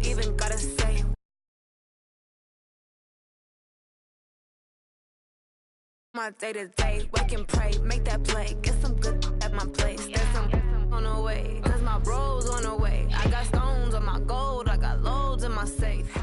even gotta say. My day-to-day, wake and pray, make that play, get some good at my place. There's some on the way, cause my bro's on the way. I got stones on my gold, I got loads in my safe.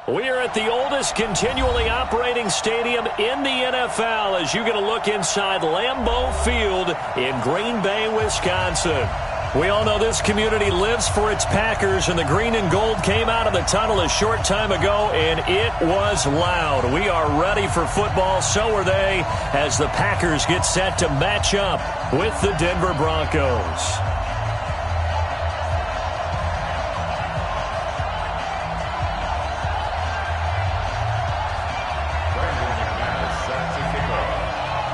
We are at the oldest continually operating stadium in the NFL as you get a look inside Lambeau Field in Green Bay, Wisconsin. We all know this community lives for its Packers, and the green and gold came out of the tunnel a short time ago, and it was loud. We are ready for football, so are they, as the Packers get set to match up with the Denver Broncos.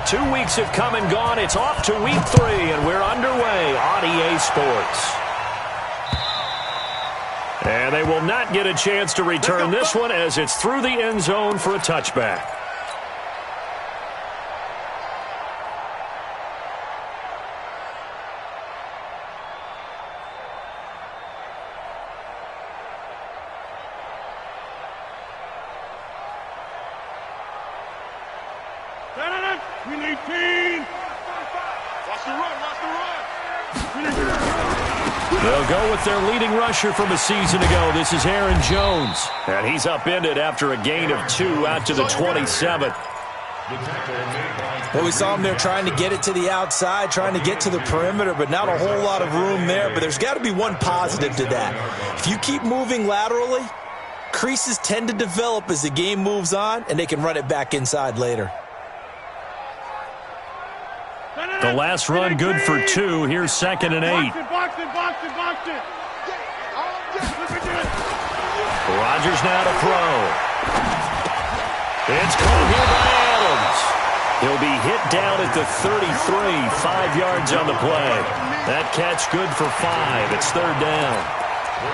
Two weeks have come and gone. It's off to week 3, and we're underway on EA Sports. And they will not get a chance to return this one as it's through the end zone for a touchback. They'll go with their leading rusher from a season ago. This is Aaron Jones. And he's upended after a gain of 2 out to the 27. Well, we saw him there trying to get it to the outside, trying to get to the perimeter, but not a whole lot of room there. But there's got to be one positive to that. If you keep moving laterally, creases tend to develop as the game moves on, and they can run it back inside later. The last run good for 2. Here's 2nd and 8. Rodgers now to throw. It's caught here by Adams. He'll be hit down at the 33, 5 yards on the play. That catch good for 5. It's 3rd down.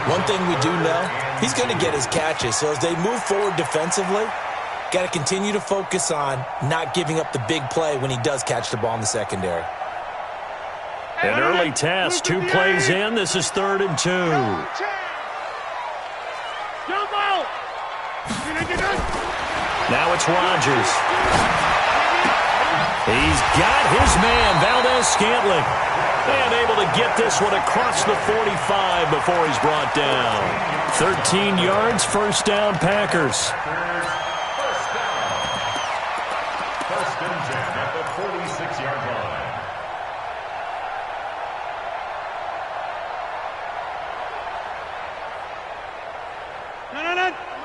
One thing we do know, he's going to get his catches. So as they move forward defensively, got to continue to focus on not giving up the big play when he does catch the ball in the secondary. An early test, 2 plays in. This is 3rd and 2. Now it's Rodgers. He's got his man, Valdez-Scantling. And able to get this one across the 45 before he's brought down. 13 yards, 1st down, Packers. First and 10 at the 46-yard line.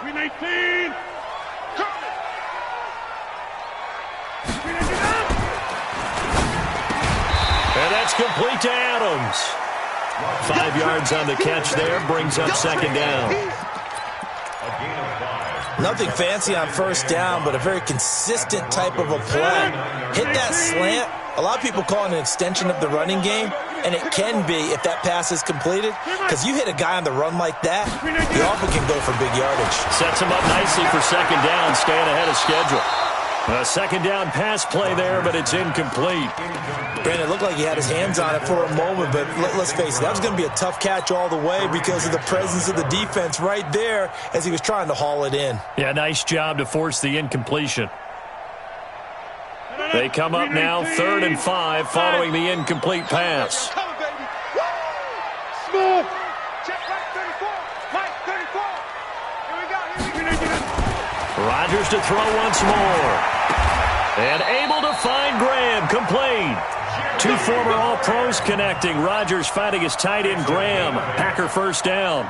Green 18. And that's complete to Adams. 5 yards on the catch there, brings up 2nd down. Nothing fancy on 1st down, but a very consistent type of a play. Hit that slant. A lot of people call it an extension of the running game, and it can be if that pass is completed, because you hit a guy on the run like that, he often can go for big yardage. Sets him up nicely for 2nd down, staying ahead of schedule. A 2nd down pass play there, but it's incomplete. Brandon, it looked like he had his hands on it for a moment, but let's face it, that was going to be a tough catch all the way because of the presence of the defense right there as he was trying to haul it in. Yeah, nice job to force the incompletion. They come up now 3rd and 5 following the incomplete pass. Rodgers to throw once more. And able to find Graham, complete. 2 former All-Pros connecting. Rodgers fighting his tight end Graham. Packer 1st down.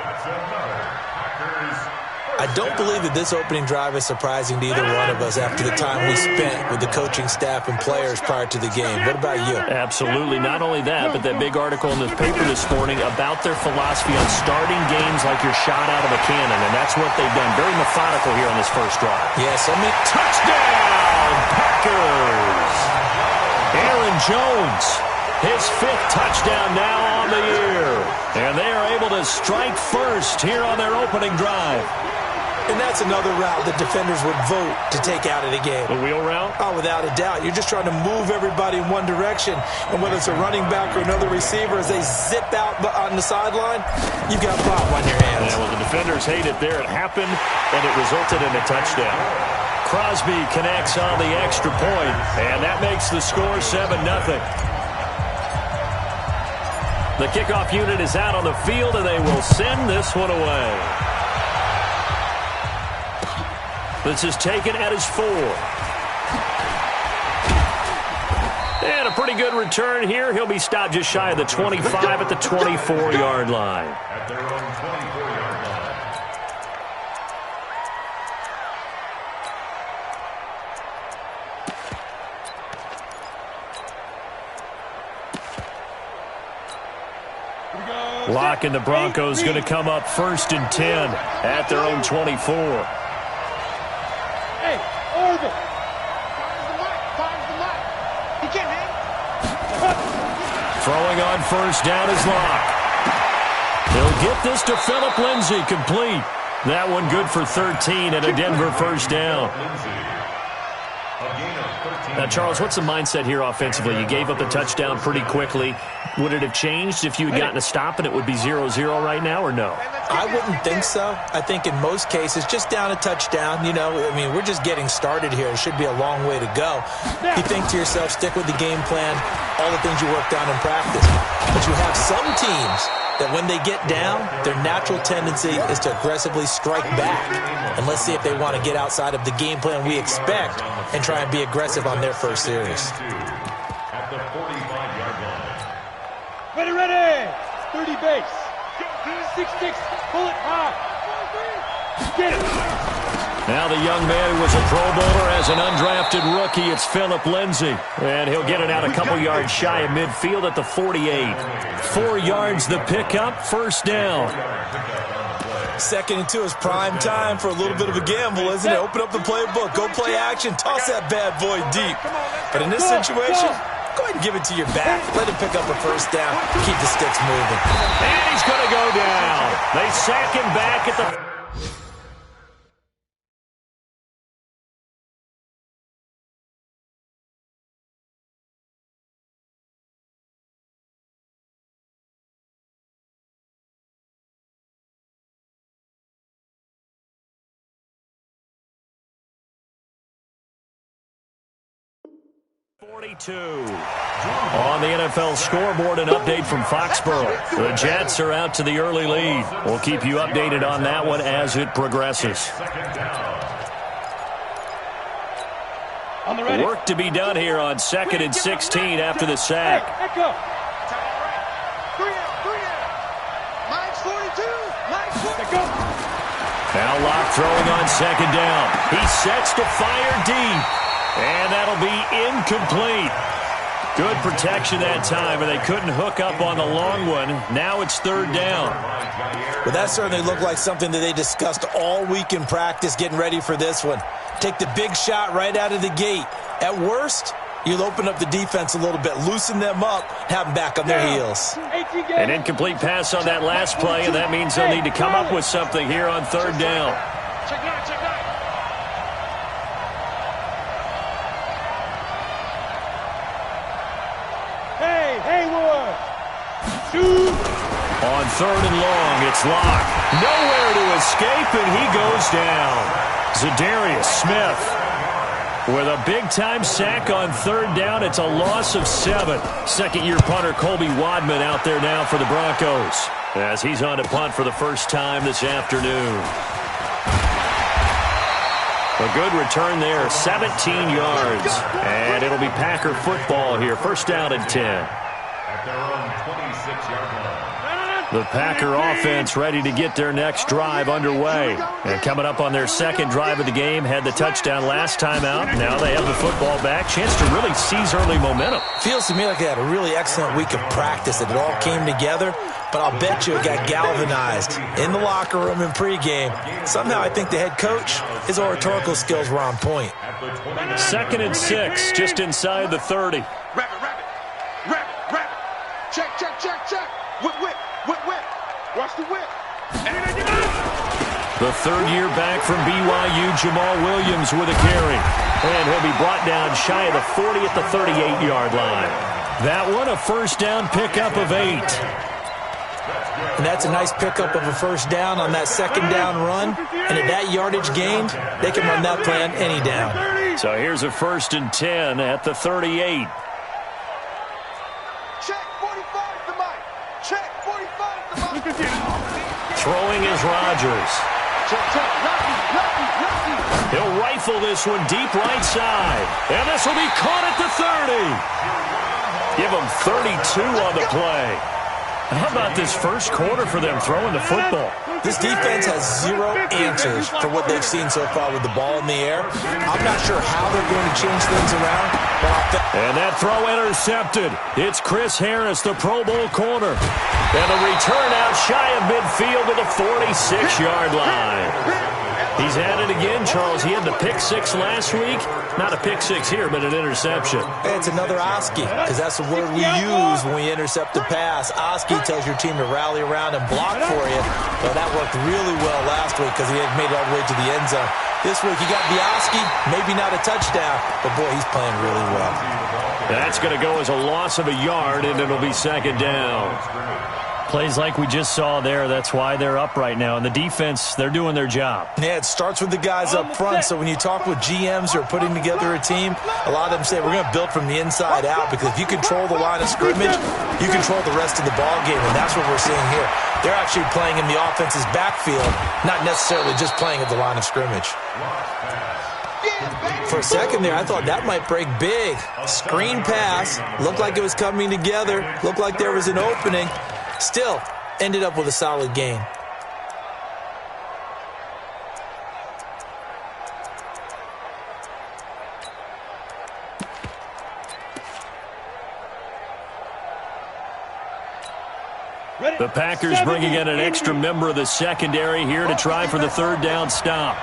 I don't believe that this opening drive is surprising to either one of us after the time we spent with the coaching staff and players prior to the game. What about you? Absolutely. Not only that, but that big article in the paper this morning about their philosophy on starting games like you're shot out of a cannon, and that's what they've done. Very methodical here on this first drive. Yes, I mean, touchdown, Packers! Aaron Jones, his 5th touchdown now on the year. And they are able to strike first here on their opening drive. And that's another route that defenders would vote to take out of the game. The wheel route? Oh, without a doubt. You're just trying to move everybody in one direction, and whether it's a running back or another receiver, as they zip out on the sideline, you've got a problem on your hands. Yeah, well, the defenders hate it there. It happened, and it resulted in a touchdown. Crosby connects on the extra point, and that makes the score 7-0. The kickoff unit is out on the field, and they will send this one away. This is taken at his 4. And a pretty good return here. He'll be stopped just shy of the 25 at the 24-yard line. At their own 24-yard line. Locke and the Broncos going to come up 1st and 10 at their own 24. Hey, over. Finds the mark. He can't hit. Throwing on 1st down is Locke. He'll get this to Philip Lindsay, complete. That one good for 13 and a Denver 1st down. Now, Charles, what's the mindset here offensively? You gave up the touchdown pretty quickly. Would it have changed if you had gotten a stop and it would be 0-0 right now, or no? I wouldn't think so. I think in most cases, just down a touchdown, you know, I mean, we're just getting started here. It should be a long way to go. You think to yourself, stick with the game plan, all the things you worked on in practice. But you have some teams that when they get down, their natural tendency is to aggressively strike back. And let's see if they want to get outside of the game plan we expect and try and be aggressive on their first series. At the 45-yard line. Ready. 30 base. 6-6. Pull it high. Get it. Now the young man who was a Pro Bowler as an undrafted rookie, it's Philip Lindsay. And he'll get it out a couple yards shy of midfield at the 48. 4 yards the pickup, 1st down. 2nd and 2 is prime time for a little bit of a gamble, isn't it? Open up the playbook, go play action, toss that bad boy deep. But in this situation, go ahead and give it to your back. Let him pick up a 1st down. Keep the sticks moving. And he's going to go down. They sack him back at the... On the NFL scoreboard, an update from Foxborough. The Jets are out to the early lead. We'll keep you updated on that one as it progresses. Work to be done here on 2nd and 16 after the sack. Now Locke throwing on 2nd down. He sets to fire deep. And that'll be incomplete. Good protection that time, and they couldn't hook up on the long one. Now it's 3rd down. Well, that certainly looked like something that they discussed all week in practice getting ready for this one. Take the big shot right out of the gate. At worst, you'll open up the defense a little bit, loosen them up, have them back on their heels. An incomplete pass on that last play, and that means they'll need to come up with something here on 3rd down. On 3rd and long, it's Locke. Nowhere to escape, and he goes down. Zadarius Smith with a big-time sack on 3rd down. It's a loss of 7. 2nd-year punter Colby Wadman out there now for the Broncos as he's on to punt for the first time this afternoon. A good return there, 17 yards. And it'll be Packer football here. 1st down and 10. At their own 26-yard line. The Packer offense ready to get their next drive underway. And coming up on their 2nd drive of the game, had the touchdown last time out. Now they have the football back. Chance to really seize early momentum. Feels to me like they had a really excellent week of practice, that it all came together. But I'll bet you it got galvanized in the locker room in pregame. Somehow I think the head coach, his oratorical skills were on point. 2nd and 6, just inside the 30. Rabbit. Check. Whip. Watch the whip. The The third-year back from BYU, Jamal Williams with a carry. And he'll be brought down shy of the 40 at the 38-yard line. That one, a first down pickup of 8. And that's a nice pickup of a first down on that second down run. And at that yardage gained, they can run that play on any down. So here's a 1st and 10 at the 38. Check 45 to Mike. Check 45 to Mike. Throwing is Rodgers. Check. Lucky. He'll rifle this one deep right side. And this will be caught at the 30. Give him 32 on the play. How about this first quarter for them throwing the football? This defense has zero answers for what they've seen so far with the ball in the air. I'm not sure how they're going to change things around. And that throw intercepted. It's Chris Harris, the Pro Bowl corner. And a return out shy of midfield to the 46-yard line. He's at it again, Charles. He had the pick 6 last week. Not a pick 6 here, but an interception. It's another Oski, because that's the word we use when we intercept the pass. Oski tells your team to rally around and block for you. Well, that worked really well last week because he had made it all the way to the end zone. This week, he got the Oski, maybe not a touchdown, but boy, he's playing really well. That's going to go as a loss of a yard, and it'll be second down. Plays like we just saw there, that's why they're up right now. And the defense, they're doing their job. Yeah, it starts with the guys up front. So when you talk with GMs who are putting together a team, a lot of them say we're going to build from the inside out, because if you control the line of scrimmage, you control the rest of the ball game, and that's what we're seeing here. They're actually playing in the offense's backfield, not necessarily just playing at the line of scrimmage. For a second there, I thought that might break big. Screen pass, looked like it was coming together, looked like there was an opening. Still, ended up with a solid gain. The Packers bringing in an extra member of the secondary here to try for the third down stop.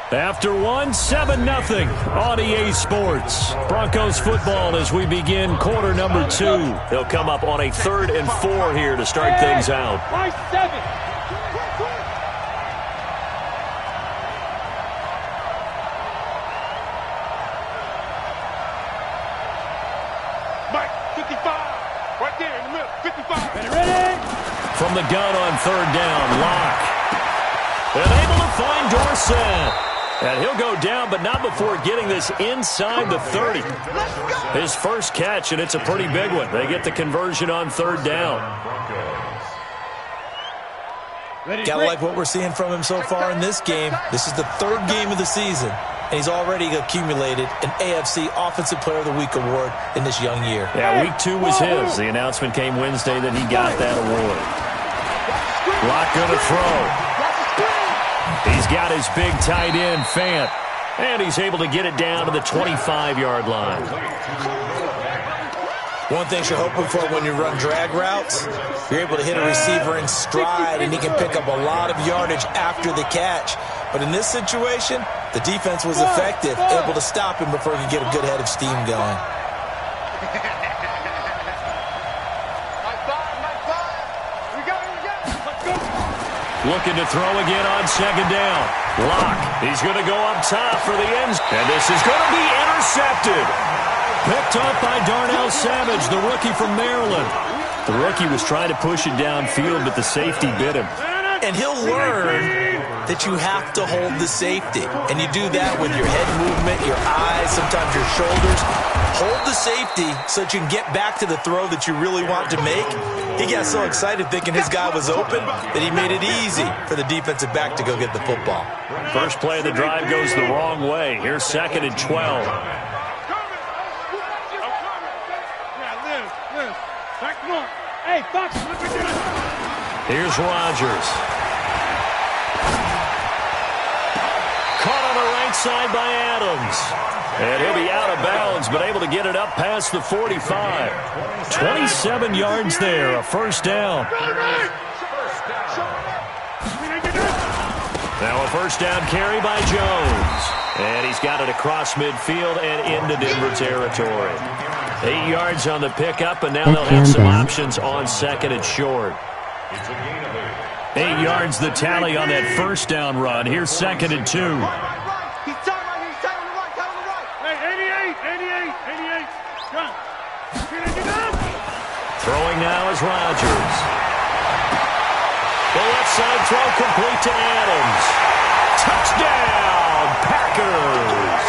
After 7-0 on EA Sports. Broncos football as we begin quarter number 2. They'll come up on a 3rd and 4 here to start things out. Mike 7. Mike 55. Right there in the middle. 55. Ready? From the gun on 3rd down, Locke. And able to find Dorsett. And he'll go down, but not before getting this inside the 30. His first catch, and it's a pretty big one. They get the conversion on 3rd down. Gotta like what we're seeing from him so far in this game. This is the 3rd game of the season, and he's already accumulated an AFC Offensive Player of the Week award in this young year. Yeah, week 2 was his. The announcement came Wednesday that he got that award. Locke gonna throw. He's got his big tight end, Fant, and he's able to get it down to the 25-yard line. One thing you're hoping for when you run drag routes, you're able to hit a receiver in stride, and he can pick up a lot of yardage after the catch. But in this situation, the defense was effective, able to stop him before he could get a good head of steam going. Looking to throw again on 2nd down. Locke, he's going to go up top for the end. And this is going to be intercepted. Picked up by Darnell Savage, the rookie from Maryland. The rookie was trying to push it downfield, but the safety bit him. And he'll learn that you have to hold the safety. And you do that with your head movement, your eyes, sometimes your shoulders. Hold the safety so that you can get back to the throw that you really want to make. He got so excited thinking his guy was open that he made it easy for the defensive back to go get the football. First play of the drive goes the wrong way. Here's 2nd and 12. Here's Rodgers. Caught on the right side by Adams. And he'll be out of bounds, but able to get it up past the 45. 27 yards there, a first down. Now a first down carry by Jones. And he's got it across midfield and into Denver territory. 8 yards on the pickup, and now they'll have some options on second and short. 8 yards the tally on that first down run. Here's second and 2. He's tight right. He's tight on the right. Tight on the right. Hey, 88. Run. Throwing now is Rodgers. The left side throw complete to Adams. Touchdown, Packers.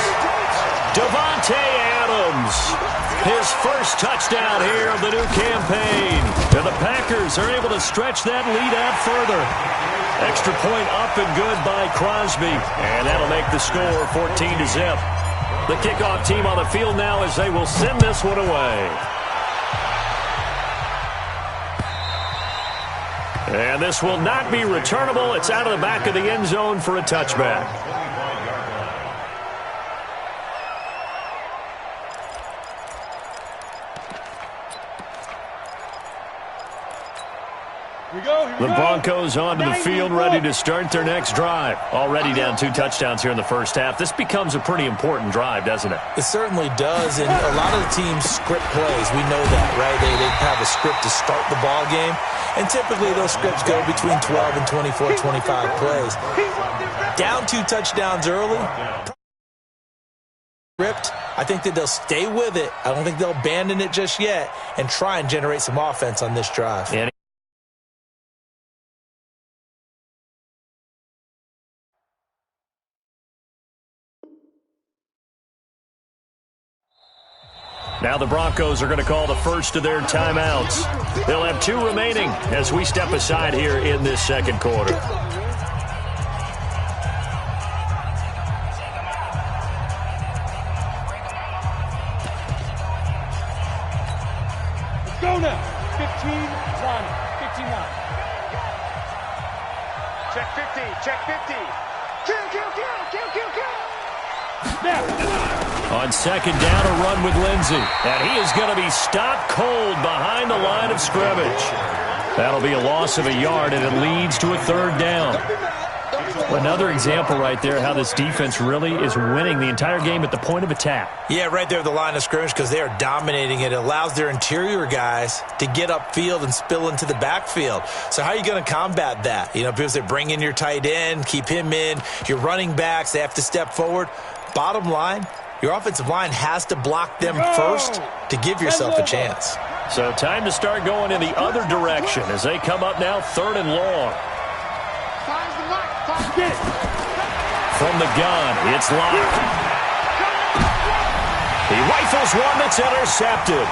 Davante Adams. His first touchdown here of the new campaign. And the Packers are able to stretch that lead out further. Extra point up and good by Crosby. And that'll make the score 14-0. The kickoff team on the field now as they will send this one away. And this will not be returnable. It's out of the back of the end zone for a touchback. The Broncos onto the field, ready to start their next drive. Already down 2 touchdowns here in the first half. This becomes a pretty important drive, doesn't it? It certainly does, and a lot of the teams script plays. We know that, right? They have a script to start the ball game, and typically those scripts go between 12 and 24, 25 plays. Down 2 touchdowns early. I think that they'll stay with it. I don't think they'll abandon it just yet and try and generate some offense on this drive. Now the Broncos are going to call the first of their timeouts. They'll have 2 remaining as we step aside here in this second quarter. Let's go now. 15-9. Check 50. Check 50. Kill. On second down, a run with Lindsey. And he is going to be stopped cold behind the line of scrimmage. That'll be a loss of a yard, and it leads to a third down. Another example right there how this defense really is winning the entire game at the point of attack. Yeah, right there at the line of scrimmage because they are dominating it. It allows their interior guys to get upfield and spill into the backfield. So how are you going to combat that? You know, because they bring in your tight end, keep him in. Your running backs, they have to step forward. Bottom line, your offensive line has to block them first to give yourself a chance. So time to start going in the other direction as they come up now 3rd and long. From the gun, it's Locke. He rifles one that's intercepted.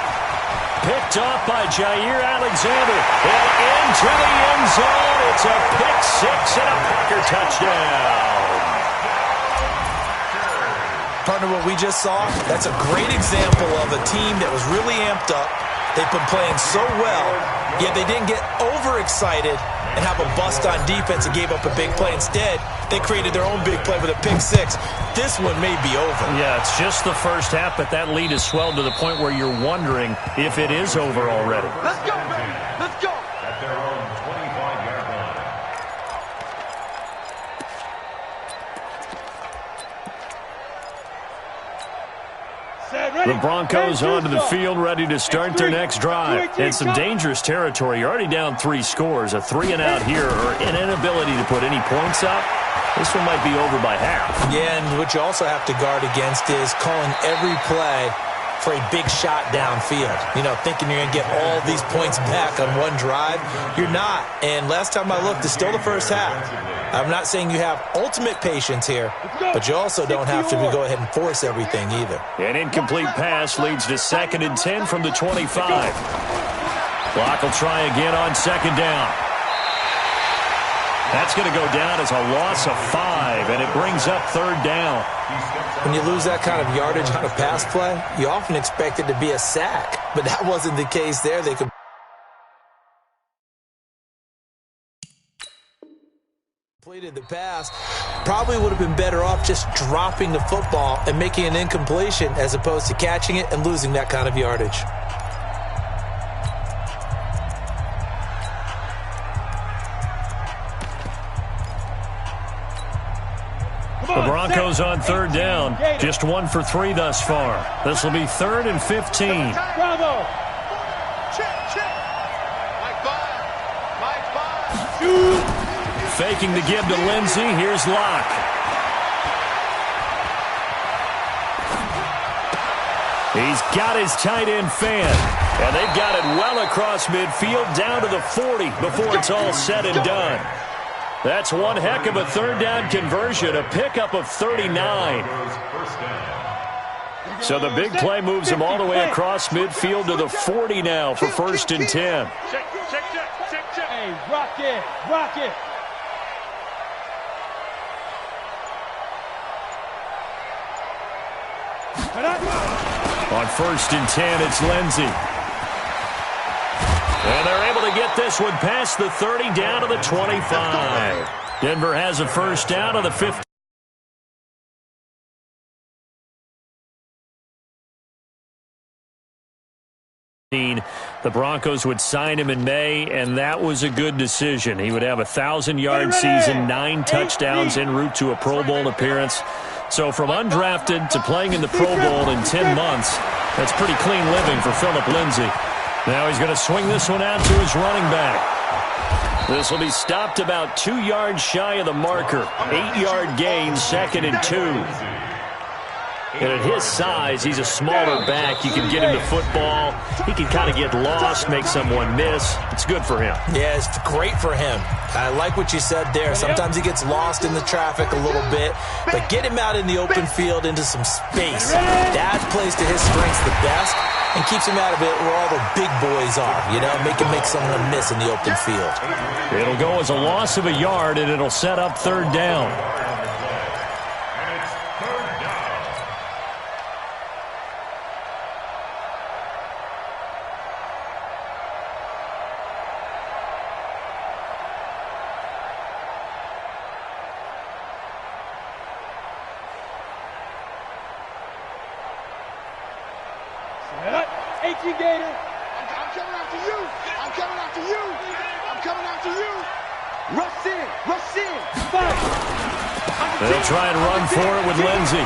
Picked off by Jair Alexander. And into the end zone. It's a pick 6 and a Packer touchdown. Partner, what we just saw, that's a great example of a team that was really amped up. They've been playing so well, yet they didn't get overexcited and have a bust on defense and gave up a big play. Instead, they created their own big play with a pick 6. This one may be over. Yeah, it's just the first half, but that lead has swelled to the point where you're wondering if it is over already. Let's go, baby. Let's go. At their own 25-yard line. The Broncos onto the field, ready to start their next drive. And some dangerous territory. You're already down 3 scores. A 3-and-out here, or an inability to put any points up. This one might be over by half. Yeah, and what you also have to guard against is calling every play for a big shot downfield. You know, thinking you're going to get all these points back on one drive. You're not. And last time I looked, it's still the first half. I'm not saying you have ultimate patience here, but you also don't have to go ahead and force everything either. An incomplete pass leads to 2nd and 10 from the 25. Clock will try again on 2nd down. That's going to go down as a loss of 5, and it brings up 3rd down. When you lose that kind of yardage on a pass play, you often expect it to be a sack, but that wasn't the case there. They completed the pass. Probably would have been better off just dropping the football and making an incompletion as opposed to catching it and losing that kind of yardage. The Broncos on third down. Just 1 for 3 thus far. This will be 3rd and 15. Bravo. Check. Faking the give to Lindsey. Here's Locke. He's got his tight end fan. And they've got it well across midfield down to the 40 before it's all said and done. That's one heck of a third down conversion, a pickup of 39. So the big play moves him all the way across midfield to the 40 now for 1st and 10. Check. Hey, rock it. On 1st and 10, it's Lindsey. And they're able to get this one past the 30 down to the 25. Denver has a first down to the 15. The Broncos would sign him in May, and that was a good decision. He would have a 1,000-yard season, 9 touchdowns en route to a Pro Bowl appearance. So from undrafted to playing in the Pro Bowl in 10 months, that's pretty clean living for Phillip Lindsay. Now he's going to swing this one out to his running back. This will be stopped about 2 yards shy of the marker. 8-yard gain, 2nd and 2. And at his size, he's a smaller back. You can get him to football. He can kind of get lost, make someone miss. It's good for him. Yeah, it's great for him. I like what you said there. Sometimes he gets lost in the traffic a little bit, but get him out in the open field into some space. That plays to his strengths the best and keeps him out of it where all the big boys are, make him make someone miss in the open field. It'll go as a loss of a yard, and it'll set up 3rd down. They'll try and run for it with Lindsey.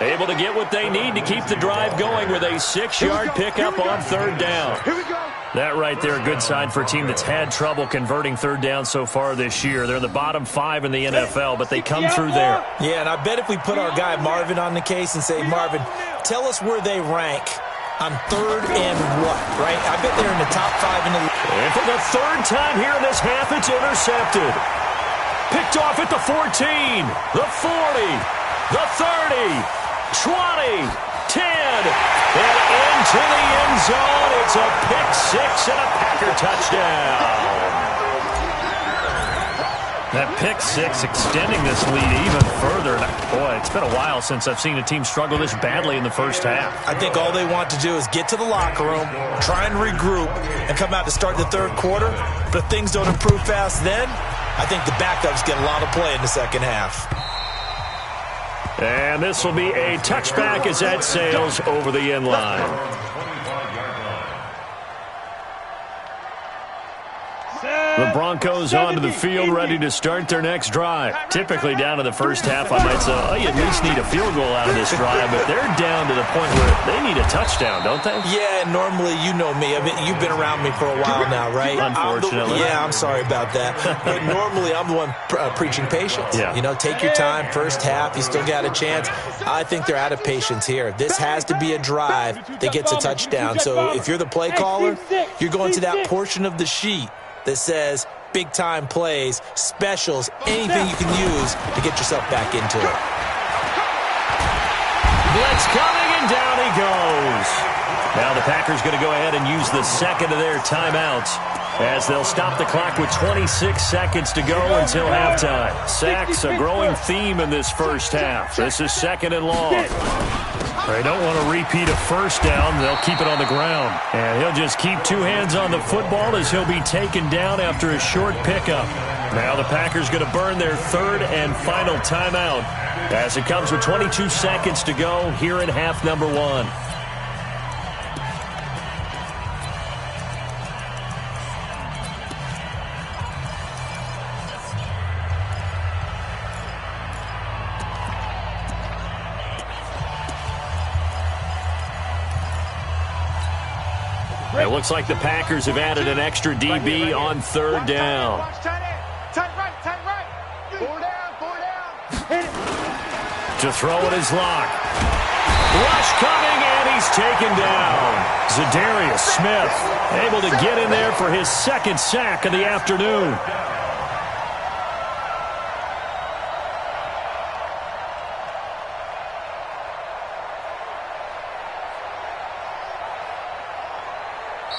Able to get what they need to keep the drive going with a 6-yard pickup on 3rd down. That right there, a good sign for a team that's had trouble converting 3rd down so far this year. They're in the bottom 5 in the NFL, but they come through there. Yeah, and I bet if we put our guy Marvin on the case and say, Marvin, tell us where they rank on 3rd and what, right? I bet they're in the top 5 in the league. And for the 3rd time here in this half, it's intercepted. Picked off at the 14, the 40, the 30, 20, 10, and into the end zone. It's a pick-6 and a Packer touchdown. That pick-6 extending this lead even further. Boy, it's been a while since I've seen a team struggle this badly in the first half. I think all they want to do is get to the locker room, try and regroup, and come out to start the 3rd quarter. But if things don't improve fast then, I think the backups get a lot of play in the 2nd half. And this will be a touchback as that sails over the end line. The Broncos onto the field, ready to start their next drive. Typically down to the first half, I might say, oh, you at least need a field goal out of this drive, but they're down to the point where they need a touchdown, don't they? Yeah, normally, you know me. You've been around me for a while now, right? Unfortunately. I'm sorry about that. But normally, I'm the one preaching patience. Yeah. Take your time, first half, you still got a chance. I think they're out of patience here. This has to be a drive that gets a touchdown. So if you're the play caller, you're going to that portion of the sheet that says big-time plays, specials, anything you can use to get yourself back into it. Blitz coming, and down he goes. Now the Packers going to go ahead and use the second of their timeouts as they'll stop the clock with 26 seconds to go until halftime. Sacks, a growing theme in this first half. This is 2nd and long. They don't want to repeat a first down. They'll keep it on the ground. And he'll just keep 2 hands on the football as he'll be taken down after a short pickup. Now the Packers going to burn their 3rd and final timeout as it comes with 22 seconds to go here in half number 1. looks like the Packers have added an extra DB on third down. Tight right. 4 down. Hit it. To throw it is Locke. Rush coming, and he's taken down. Zadarius Smith able to get in there for his second sack of the afternoon.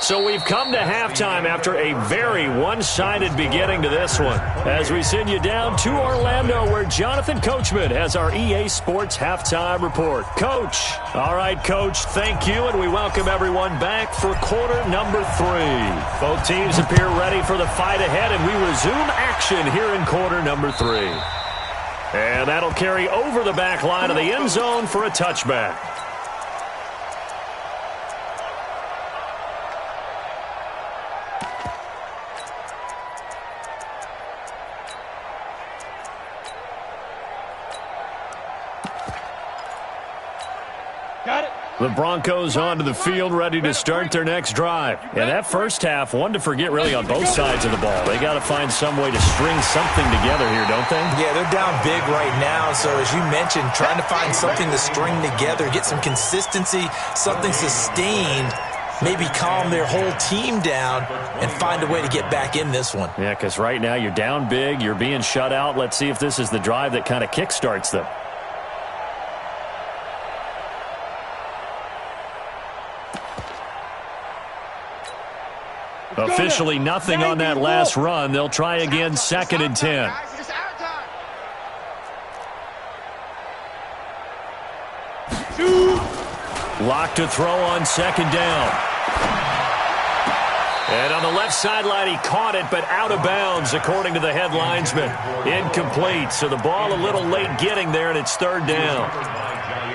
So we've come to halftime after a very one-sided beginning to this one. As we send you down to Orlando, where Jonathan Coachman has our EA Sports Halftime Report. Coach. All right, Coach, thank you, and we welcome everyone back for quarter number 3. Both teams appear ready for the fight ahead, and we resume action here in quarter number 3. And that'll carry over the back line of the end zone for a touchback. The Broncos onto the field, ready to start their next drive. And that first half, one to forget really on both sides of the ball. They got to find some way to string something together here, don't they? Yeah, they're down big right now. So as you mentioned, trying to find something to string together, get some consistency, something sustained, maybe calm their whole team down and find a way to get back in this one. Yeah, because right now you're down big, you're being shut out. Let's see if this is the drive that kind of kickstarts them. Officially nothing on that last run. They'll try again, 2nd and 10. Locked to throw on 2nd down. And on the left sideline, he caught it, but out of bounds, according to the head linesman. Incomplete, so the ball a little late getting there, and it's 3rd down.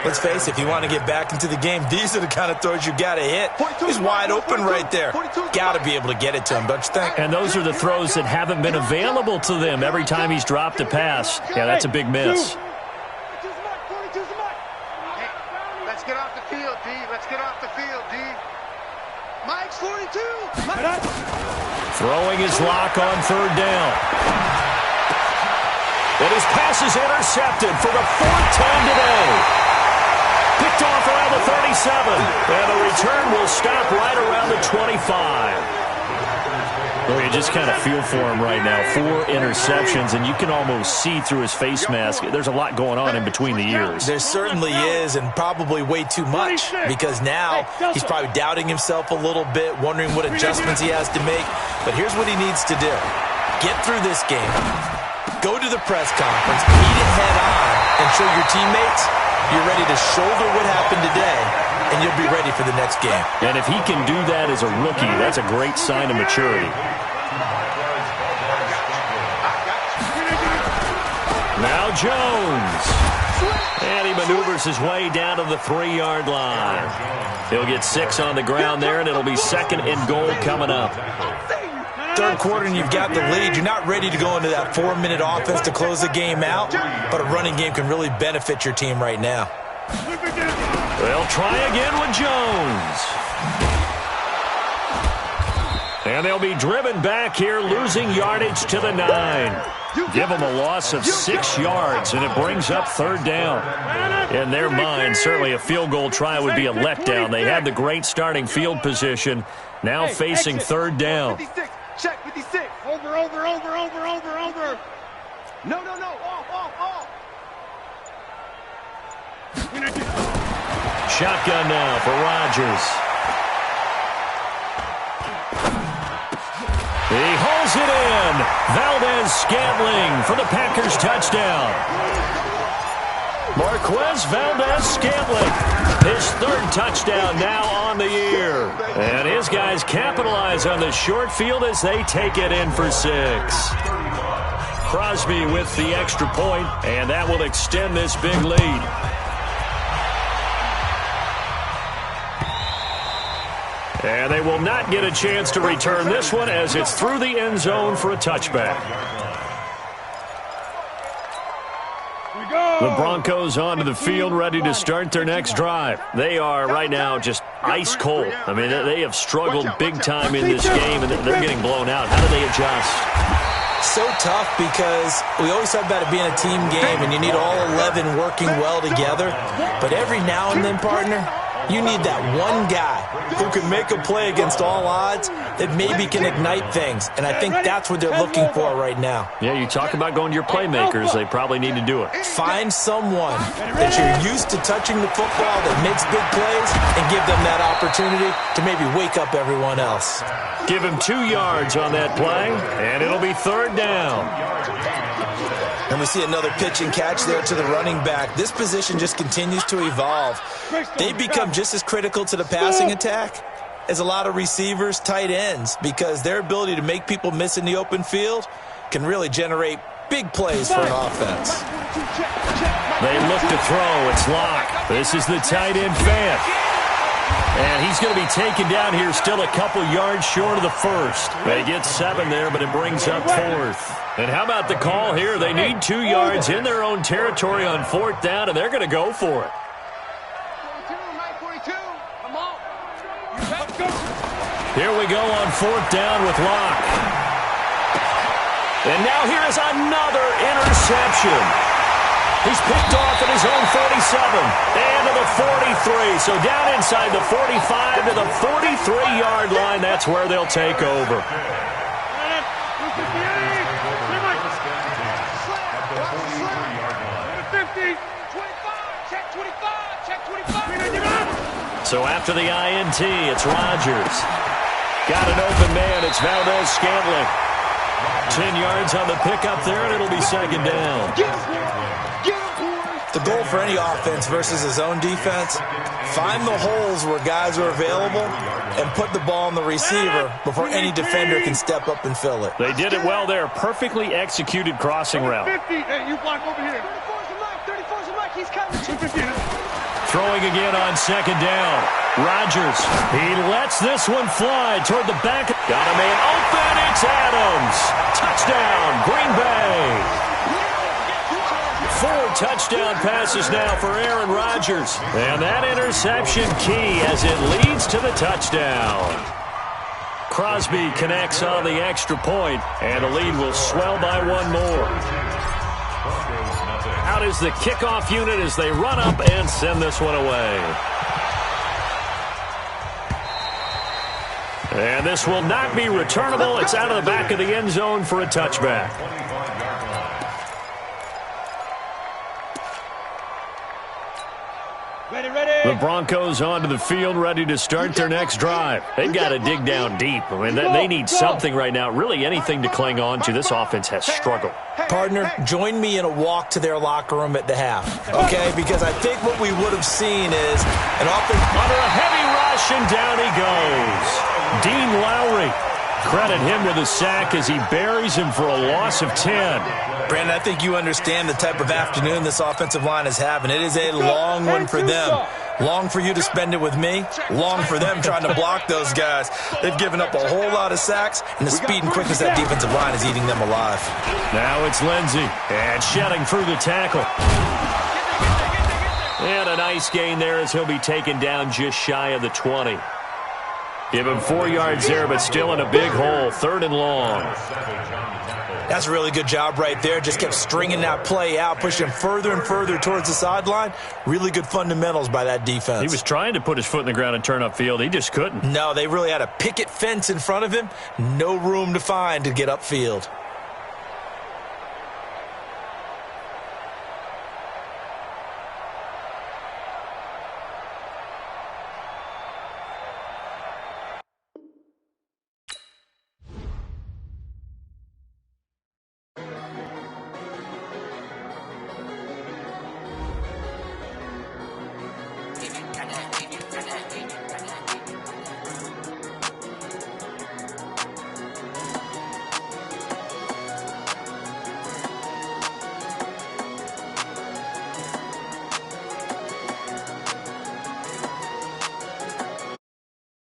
Let's face it, if you want to get back into the game, these are the kind of throws you got to hit. He's wide open right there. Got to be able to get it to him, don't you think? And those are the throws that haven't been available to them every time he's dropped a pass. Yeah, that's a big miss. Let's get off the field, D. Let's get off the field, D. Mike's 42. Throwing his Lock on 3rd down. And his pass is intercepted for the 4th time today. Picked off around the 37. And the return will stop right around the 25. Well, you just kind of feel for him right now. 4 interceptions, and you can almost see through his face mask. There's a lot going on in between the ears. There certainly is, and probably way too much, because now he's probably doubting himself a little bit, wondering what adjustments he has to make. But here's what he needs to do. Get through this game. Go to the press conference, meet it head on, and show your teammates you're ready to shoulder what happened today, and you'll be ready for the next game. And if he can do that as a rookie, that's a great sign of maturity. Now Jones. And he maneuvers his way down to the 3-yard line. He'll get 6 on the ground there, and it'll be 2nd and goal coming up. 3rd quarter and you've got the lead. You're not ready to go into that 4-minute offense to close the game out, but a running game can really benefit your team right now. They'll try again with Jones. And they'll be driven back here, losing yardage to the 9. Give them a loss of 6 yards, and it brings up 3rd down. In their mind, certainly a field goal try would be a letdown. They had the great starting field position, now facing 3rd down. Check 56. Over. No. Off. Shotgun now for Rodgers. He hauls it in. Valdez-Scantling for the Packers touchdown. Marquez Valdez-Scantling, his 3rd touchdown now on the year. And his guys capitalize on the short field as they take it in for 6. Crosby with the extra point, and that will extend this big lead. And they will not get a chance to return this one as it's through the end zone for a touchback. The Broncos onto the field, ready to start their next drive. They are right now just ice cold. I mean, they have struggled big time in this game, and they're getting blown out. How do they adjust? So tough because we always talk about it being a team game, and you need all 11 working well together. But every now and then, partner, you need that one guy who can make a play against all odds that maybe can ignite things. And I think that's what they're looking for right now. Yeah, you talk about going to your playmakers. They probably need to do it. Find someone that you're used to touching the football that makes big plays and give them that opportunity to maybe wake up everyone else. Give him 2 yards on that play, and it'll be 3rd down. And we see another pitch and catch there to the running back. This position just continues to evolve. They become just as critical to the passing attack as a lot of receivers, tight ends, because their ability to make people miss in the open field can really generate big plays for an offense. They look to throw. It's Locke. This is the tight end Fant. And he's going to be taken down here still a couple yards short of the first. They get 7 there, but it brings up 4th. And how about the call here? They need 2 yards in their own territory on 4th down, and they're going to go for it. Here we go on 4th down with Locke. And now here is another interception. He's picked off at his own 47 and to the 43. So down inside the 45 to the 43-yard line. That's where they'll take over. So after the INT, it's Rodgers. Got an open man. It's Valdez-Scantling. 10 yards on the pickup there, and it'll be 2nd down. The goal for any offense versus his own defense, find the holes where guys are available and put the ball on the receiver before any defender can step up and fill it. They did it well there. Perfectly executed crossing route. Hey, you block over here. 34's a Mike. He's coming. Throwing again on 2nd down. Rodgers. He lets this one fly toward the back. Got a man open. It's Adams. Touchdown, Green Bay. 4 touchdown passes now for Aaron Rodgers. And that interception key as it leads to the touchdown. Crosby connects on the extra point, and the lead will swell by 1 more. Out is the kickoff unit as they run up and send this one away. And this will not be returnable. It's out of the back of the end zone for a touchback. The Broncos onto the field, ready to start their next drive. They've got to dig down deep. I mean, they need something right now, really anything to cling on to. This offense has struggled. Partner, join me in a walk to their locker room at the half, okay? Because I think what we would have seen is an offense under a heavy rush, and down he goes. Dean Lowry. Credit him with a sack as he buries him for a loss of 10. Brandon, I think you understand the type of afternoon this offensive line is having. It is a long one for them. Long for you to spend it with me. Long for them trying to block those guys. They've given up a whole lot of sacks, and the speed and quickness of that defensive line is eating them alive. Now it's Lindsey, and shedding through the tackle. And a nice gain there as he'll be taken down just shy of the 20. Give him 4 yards there, but still in a big hole. 3rd and long. That's a really good job right there. Just kept stringing that play out, pushing him further and further towards the sideline. Really good fundamentals by that defense. He was trying to put his foot in the ground and turn upfield. He just couldn't. No, they really had a picket fence in front of him. No room to find to get upfield.